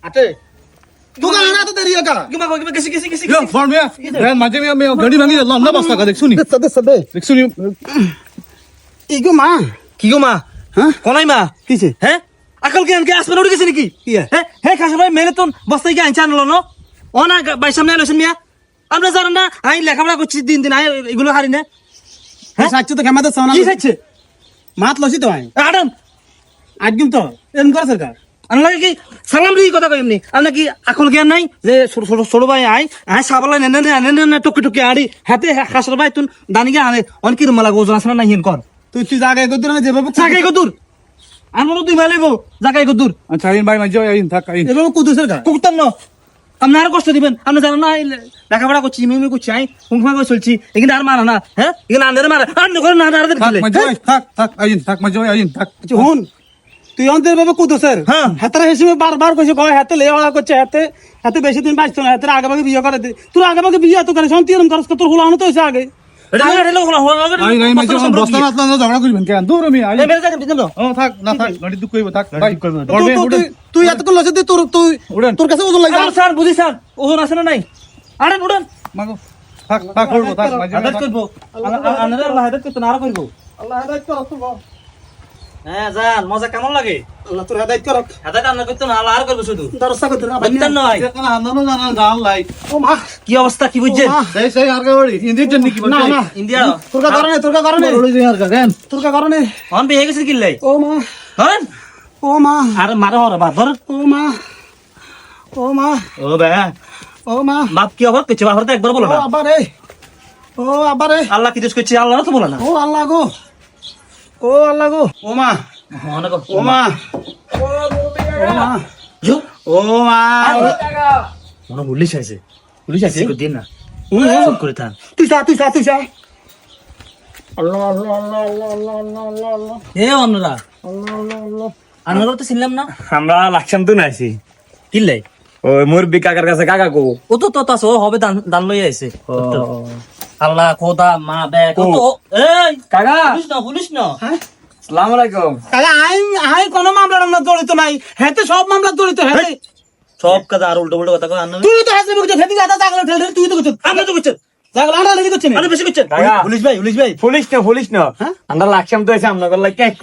আতে तू का आना तो तेरी का किसी यो फॉर में मैं माजे में गाड़ी भांगी ला ना बस्ता का देख सुनी सदे देख सुनी इगो मा কি গো মা হ্যাঁ কোনাই মা কিছে হ্যাঁ আকল জ্ঞান কে আসমান উড়ে গেছে নাকি কি হ্যাঁ হ্যাঁ খাসা ভাই মেলে তো বস্তায় কি আনছে আনলো না অনা ভাই সামনে আলোচন মিয়া আমরা জানেন না আই লেখাপড়া করছি দিন দিন আই এগুলো হারি না হ্যাঁ সাচ্চে তো কেমন সোনা কি খাচ্ছে মাত লসি তো আই আডম আজকিম তো এন করে সরকার আনলা কি সালাম দি কথা কই এমনি আপনি কি আকল জ্ঞান নাই যে ছোট ভাই আই আই সাবলা নেন টুকি টুকি আড়ি হাতে খাসা ভাই তুই দানিকে আনে অনকি রুমালা গোজন আসনা না হিন কর তুই জায়গায় কত না যেভাবে জাগাই কদুর আনমনো তুই মাইলেবো জাগাই কদুর अच्छा इन भाई माजे इन था इन এভাবে কত সরকার কুকুতার ন আপনি আর কষ্ট দিবেন আপনি জানেন না লেখাপড়া করছি মিমি করছি আই হুমফা করে চলছি এখানে আর মারা না হ্যাঁ এখানে আন্দারে মারা আন্দ করে না আন্দারে খেলে माजे থাক इन থাক মাজে इन থাক হুন তুই অন্তর ভাবে কত স্যার হ্যাঁ। হাতের হিসেবে বারবার কইছে কয় হাতে লেওয়া করছে হাতে হাতে বেশি দিন বাঁচতো না হাতের আগে ভাগে বিয়ে করে দে তোর আগে ভাগে বিয়ে তো করে শান্তি এরকম করছ তোর হুলানো তো হইছে আগে এটা এটা হলো হলো আই নাই মাজে বস্তা না না ঝগড়া করিবেন কেন দূর আমি আই এই মেরে যাকে বিজন ও থাক না থাক গাড়ি দুঃখ হইব থাক ভাই তুই এত করে লসে তোর তুই উড়েন। তোর কাছে ওজন লাগে আমার স্যার বুঝি স্যার ওজন আছে না নাই আরে উড়ান মাগো থাক থাক করব থাক মাজে হাদাত করব আনারে আল্লাহ হাদাত করতে না আর করব আল্লাহ হেদায়েত কর তো হ্যাঁ জান মজা কেমন লাগে আল্লাহ তোর হেদায়েত কর হাদাত আন্না করতে না আল্লাহ আর করব শুধু দরসা করতে না বলতেন নয় কেন আন্দোলন জানাল গাল লাই ও মা কি অবস্থা কি বুঝছেন সেই সেই আর গাড়ি ইন্দির জন্য কি না না ইন্ডিয়া তোর কারণে বড় যে আর কেন তোর কারণে অন বিয়ে গেছে কিল্লাই ও মা হন ও মা আর মারো হরে বাপ ধর ও মা ও মা ও বে ও মা বাপ কি অবর কিছু বাপ তো একবার বলো ও না আবারে ও আবারে আল্লাহ কি দোষ করছে আল্লাহ তো বলো না ও আল্লাহ গো ও আল্লাহ গো ও মা অনেক ও মা ও মা জো ও মা মনে পুলিশ আছে দিন না চুপ করে থাক তুই যা আল্লাহ আল্লাহ আল্লাহ আল্লাহ আল্লাহ আল্লাহ আল্লাহ আল্লাহ এ অন্যরা আল্লাহ আল্লাহ আল্লাহ আনারা তো ছিলাম না আমরা লাকসাম তো নাইছি কিল্লাই ওই মুরব্বি কাকার কাছে কাকা কো ও তো তো তাস ও হবে দান লই আইছে আল্লাহ খোদা মা বে কত এই কাকা পুলিশ না আসসালামু আলাইকুম কাকা আই কোন মামলার আমরা জড়িত নাই হেতে সব মামলা জড়িত হেতে সব কাজ আর উল্টো উল্টো কথা কই আন্না তুই তো হাসে বলছিস হেতে গাদা জাগলা ঠেল তুই তো করছিস আমরা তো করছেন জাগলা আড়া লাগি করছিস আরে বেশি করছেন কাকা। পুলিশ ভাই পুলিশ না আমরা লাকসাম তো এসে আমরা করলে কেক